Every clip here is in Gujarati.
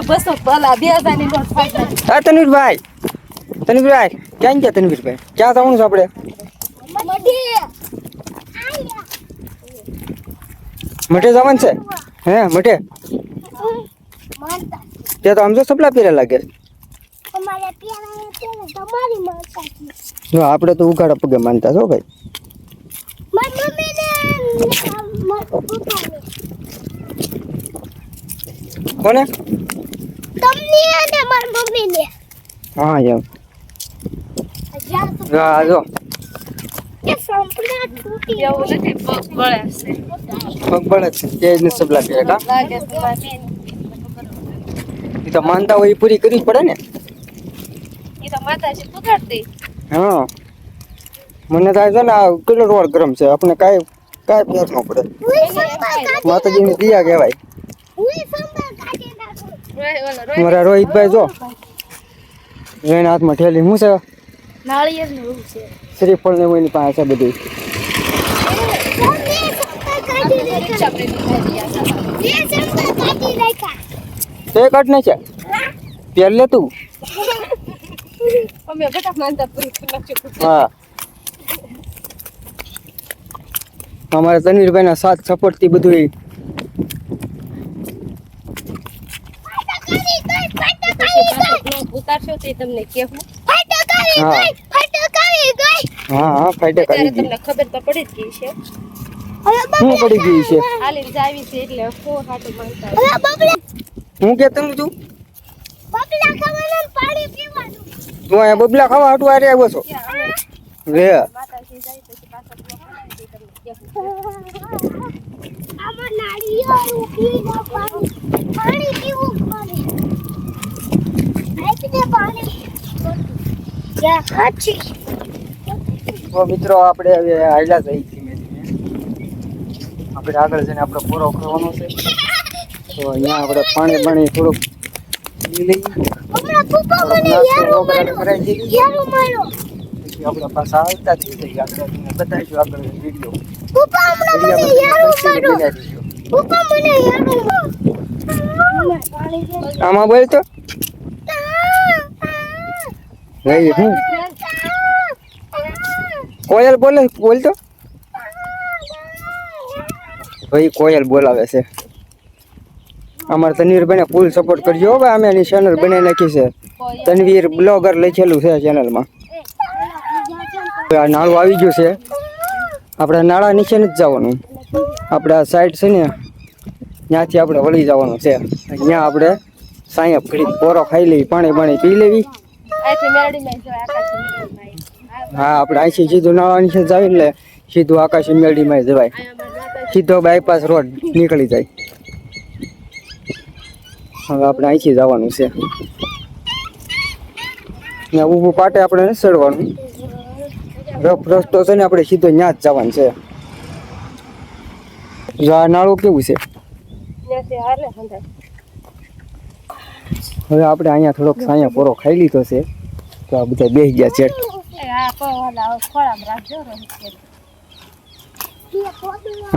બસો ભલા 2000 ની નોટ ફાટી. હા તનવીરભાઈ ક્યાં ગયા તનવીરભાઈ? ક્યાં જવાનું છે આપણે? મઠે જવાનું છે? હે મઠે તે તો આમ તો સપલા પહેર્યા લાગે. જો આપણે તો ઉઘાડા પગે માનતા છો ભાઈ. કોને? તમને અને મારી મમ્મીને. હા એમ. હા જો કે સંપલા તૂટી એવું નથી પગ બળે છે. પગ બળે છે તે જ સપલા પહેર્યા કા? લાગે છે મારી એ તો માનતા હોય એ પૂરી કરવી પડે ને. ઈ તો માતાજી પુગાડતી. હા મને થાય છે ને આ કેટલો રોડ ગરમ છે આપણે કાંઈ ફેર ન પડે. માતાજીની દિયા કહેવાય. મારા રોહિતભાઈ જો એના હાથમાં ઠેલી શું છે? નાળિયેર ને એવું છે. શ્રીફળ ને એની પાસે છે બધું. પરીક્ષા પ્રેમી તે કટ નહીં છે પહેર લે તું. અમે બધા માનતા પૂરી કરી નાખ્યું. હા અમારા તનવીરભાઈ ના સાથ સપોર્ટ થી બધું ઉતારશો તો તમને કેવું. હા હા ફાઈટર કરી તમને ખબર તો પડી જ ગઈ છે. હું પડી ગઈ છે હાલીને જાવી છે એટલે ફો હાટું માંગતા. હું કે તું તું બબલા ખાવાનું પાણી પીવાનું. તું અહીંયા બબલા ખાવા હાટું આરે આવ્યો છો રે? માતાજી જાય પછી પાછા ફો બનાવી દે તમને કેવું. આમાં નાળિયેર પીવા પાણી પીવું પડે. આઈને પાણી યા હાચી. તો મિત્રો આપણે હવે આયલા જઈ ધીમે ધીમે આપણે આગળ જઈને આપણે પૂરો કરવાનો છે. તો અહીંયા આપણે પાણી થોડુંક પી લઈએ. હમણાં પપ્પા મને યારો માર્યો. પછી આપણે પાછા આવતા થઈ જઈએ આગળ તમને બતાવીશું આગળ વિડીયો. પપ્પા હમણાં મને યારો માર્યો. પપ્પા મને યારો આમાં બોલ તો ભાઈ હું કોયલ બોલ તો ભાઈ કોયલ બોલાવે છે. અમારે તનવીરભાઈને ફૂલ સપોર્ટ કરજો ભાઈ. અમે એની ચેનલ બનાવી નાખી છે તનવીર બ્લોગર લખેલું છે ચેનલમાં. આ નાળું આવી ગયું છે આપણે નાળા નીચે નથી જવાનું. આપણે આ સાઈડ છે ને ત્યાંથી આપણે વળી જવાનું છે. અહીંયા આપણે સાંયપ ઘડી પોરો ખાઈ લેવી પાણી પી લેવી. હા આપણે અહીંથી સીધું નાળા નીચે જાય એટલે સીધું આકાશી મેળીમાં જવાય. સીધો બાયપાસ રોડ નીકળી જાય. હવે આપણે અહીંથી જવાનું છે. ત્યાં ઊભું પાટે આપણે નથી ચડવાનું. રફ રસ્તો છે ને આપણે સીધો ત્યાં જ જવાનું છે. જો આ નાળું કેવું છે. હવે આપણે અહીંયા થોડોક સાયા પોરો ખાઈ લીધો છે તો આ બધા બેસી ગયા છે.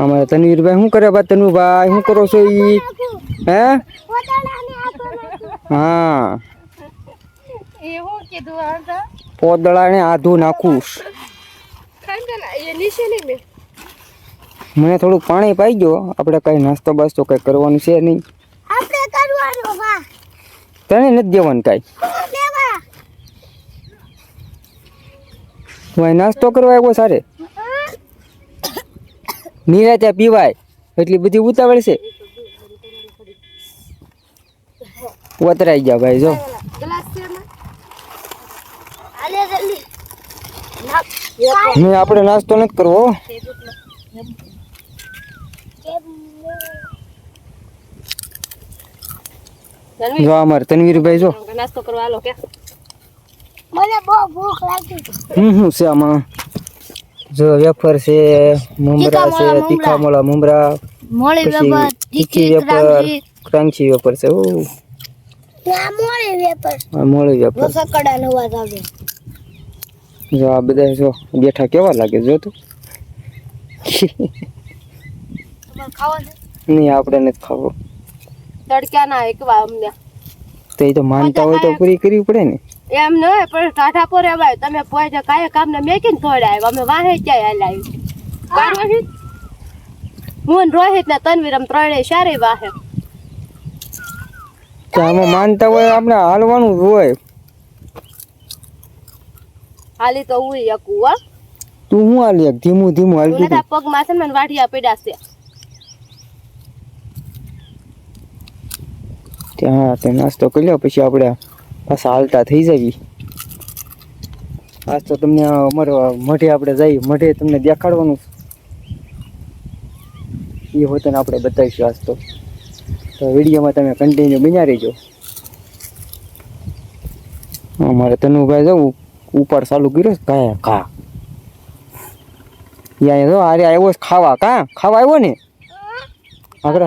અમારે તનવીરભાઈ શું કરે બા? તનુભાઈ શું કરો છો ઈ? હે હા એવું કીધું પોદળાને આધું નાખું. મને થોડુંક પાણી પાઈ ગયો. આપણે કઈ નાસ્તો બાસ્તો કઈ કરવાનું છે નહીં. આપણે કરવાનું વાહ. તને નથી દેવાનું કઈ. લેવા તું અહીં નાસ્તો કરવા આવ્યો સારે? નિરાતે પીવાય એટલી બધી ઉતાવળ છે? વતરાઈ ગયા ભાઈ જો. નહીં આપણે નાસ્તો નથી કરવો. જો અમારે તનવીરભાઈ જો નાસ્તો કરવા આલો કે મને બહુ ભૂખ લાગી. છે આમાં જો વેફર છે, મમરા છે, તીખા મોળા મમરા, મોળી વેફર, તીખી વેફર, ક્રાંચી વેફર છે. ઓ આ મોળી વેફર, આ મોળી વેફર. સકડા નવા આવે. જો આ બધા જો બેઠા કેવા લાગે જો તું. તમારે ખાવા છે? નહીં આપણે નથી ખાવો. તડક્યા ના એકવા અમને તો એ તો માનતા હોય તો પૂરી કરવી પડે ને. એમ ન હોય પણ ટાઢા પર એવાય તમે પોઈજા કાય કામ ને મેકીને થોડાય અમે વાહે ક્યાં હાલાવી કાર રોહિત હું ને રોહિત ને તનવીરમ ત્રણેય સારી વાહે તો આમાં માનતા હોય આપણે હાલવાનું જ હોય. હાલી તો હું એકું હો તું હું હાલી એક ધીમું ધીમું હાલતી મને હતી. પગમાં છે ને મને વાઢિયા પડ્યા છે ત્યાં તે નાસ્તો કરી લો પછી આપણે પાછા હાલતા થઈ જવી. આજ તો તમને અમારો મઢે આપણે જઈએ મઢે તમને દેખાડવાનું એ હોતે ને આપણે બતાવીશું આજ તો વિડીયોમાં તમે કન્ટિન્યુ બન્યા રહેજો. અમારે તનુભાઈ જવું ઉપર ચાલુ કર્યો કાયા કા યા જો આરે આવ્યો ખાવા કા ખાવા આવ્યો ને આગળ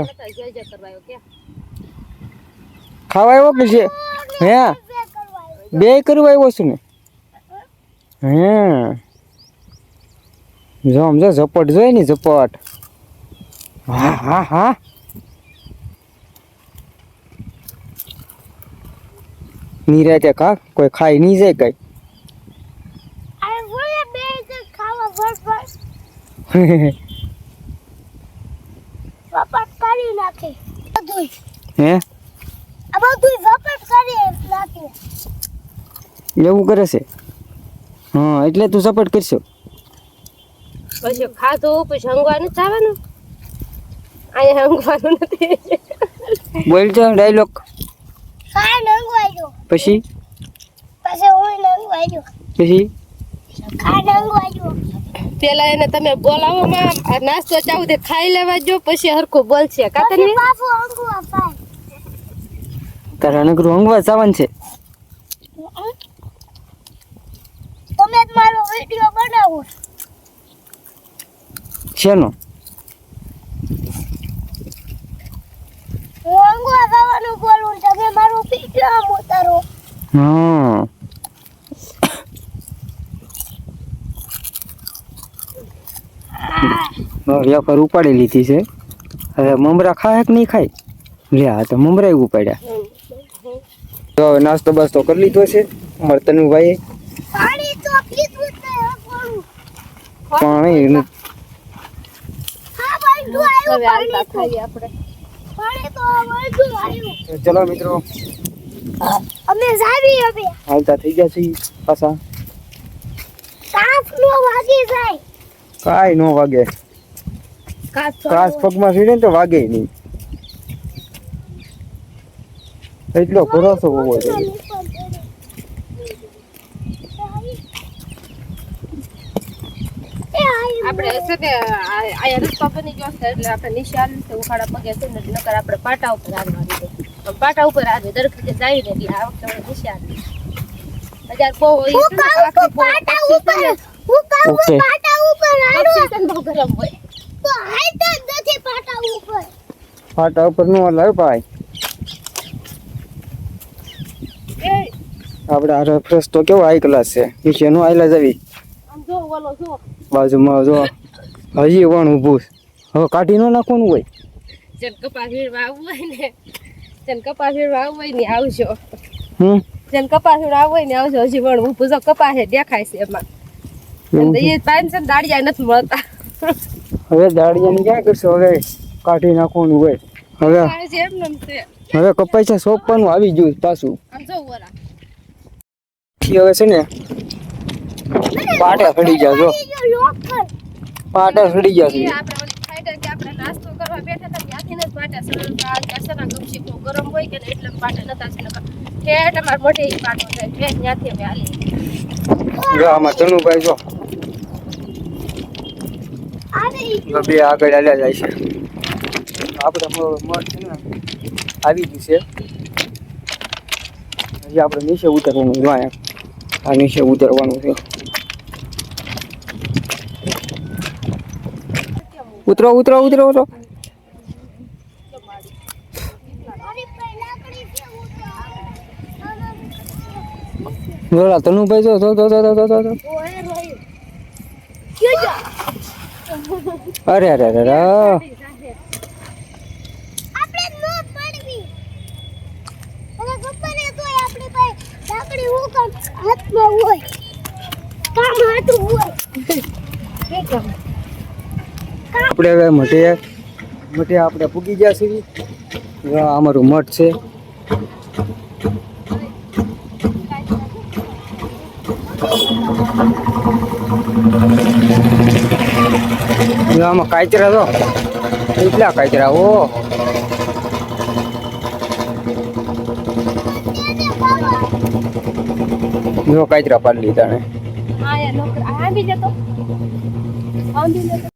ખાવા આવ્યો કે છે હે બે કરવા આવ્યો છું ને હે જો સમજો ઝપટ જોઈ ને ઝપટ હા હા હા નિરાતે કા કોઈ ખાઈ નહીં જાય કઈ વપટ કરી નાખે બધું હે આ બધું વપટ કરી નાખે એવું કરે છે હા એટલે તું સપોર્ટ કરશો પછી ખાધું પછી હંગવાનું જવાનું અહીંયા હંગવાનું નથી બોલ જો ડાયલોગ ખાય નંગવાજો પછી હું નંગવાજો પછી ખાય નંગવાજો પેલા એને તમે બોલાવો માં આ નાસ્તો ચાવું તે ખાઈ લેવા જો પછી હરખું બોલશે કાતર ને બાપુ અંગવા પાય તારા નગરું હંગવા જવાનું છે તમે જ મારો વિડિયો બનાવો શેનો હું અંગવા જવાનું બોલું તમે મારો વિડિયો ઉતારો હા વેપાર ઉપાડી લીધી છે હવે મમરા ખાય કે નહીં ખાય લે આ તો મમરા ઉપાડ્યા તો હવે નાસ્તો બાસ્તો કરી લીધો છે અમારે તનુભાઈએ પાણી તો પીધું જ નહીં હકવાનું પાણી હા ભાઈ તું આવ્યો હવે હાલતા ખાઈએ આપણે પાણી તો વધુ આવ્યું ચલો મિત્રો અમે જાવી હવે હાલતા થઈ ગયા છીએ પાછા સાફ નો વાગી જાય કાંઈ નો વાગે કાચ પગમાં સીડે ને તો વાગે નહીં એટલો ભરોસો હોવો જોઈએ આપણે છે કે આયા રસ્તો બની ગયો છે એટલે આપણે નિશાન છે ઉખાડા પગે છે ને નકર આપણે પાટા ઉપર આવવાનું છે પાટા ઉપર આવે દર વખતે જાય ને એટલે આ વખતે નિશાન હજાર બહુ હોય હું કાઉ પાટા ઉપર ઓકે પાટા ઉપર આડો બહુ ગરમ હોય તો હાઈતા નથી પાટા ઉપર ફાટા ઉપર નો લાવ ભાઈ આપણે આ રેફરન્સ તો કેવો હાઈ ક્લાસ છે નીચેનું આયલા જવી આમ જો ઓલો જો બાજુમાં જો હજી વણ ઊભું છે. હવે કાઢી નો નાખવાનું હોય જેન કપાસ વીણવા આવવું હોય ને જેન કપાસ વીણવા આવવું હોય ને આવજો જેન કપાસ વીણવા આવવું હોય ને આવજો હજી વણ ઊભું જો કપાસ દેખાય છે એમાં એવું એ પાન છે દાડિયા નથી મળતા હવે દાડિયાની ક્યાં કરશો હવે કાઢી નાખવાનું હોય હવે એમ નમ છે હવે કપાઈ સોંપવાનું આવી ગયું પાછું આમ જો ઓરા હવે છે ને પાટા સડી ગયા જો પાટા સડી ગયા છે આપણે ઓલી ફાઈટર કે આપણે નાસ્તો કરવા બેઠા હતા ત્યાંથી ને પાટા સરળતા દર્શના ગમશી બહુ ગરમ હોય કે એટલે પાટા નતા છે નકર ઠેઠ અમાર મોઢે ઈ પાટો થાય ઠેઠ ત્યાંથી અમે હાલી જો આમાં તનુભાઈ જો બે આગળ હાલ્યા જાય છે આપણે મઠ છે ને આવી ગયું છે હજી આપણે નીચે ઉતરવાનું જો આ નીચે ઉતરવાનું છે ઉતરો ઉતરો ઉતરો ઉતરો જોડા તનુભાઈ જો જો જો જો જો જો અરે અરે અરે આપણે નો પડવી અને ગપ્પાને લાકડી હું કામ હાથમાં હોય કામ હાથું હોય કે કામ આપણે હવે મઠે આપણે પૂગી ગયા છીએ આ અમારું મઠ છે આમાં કાચરા તો કેટલા કાચરા ઓ જો કાચરા પાડી લીધા ને આ નોકર આ બી જતો આંધી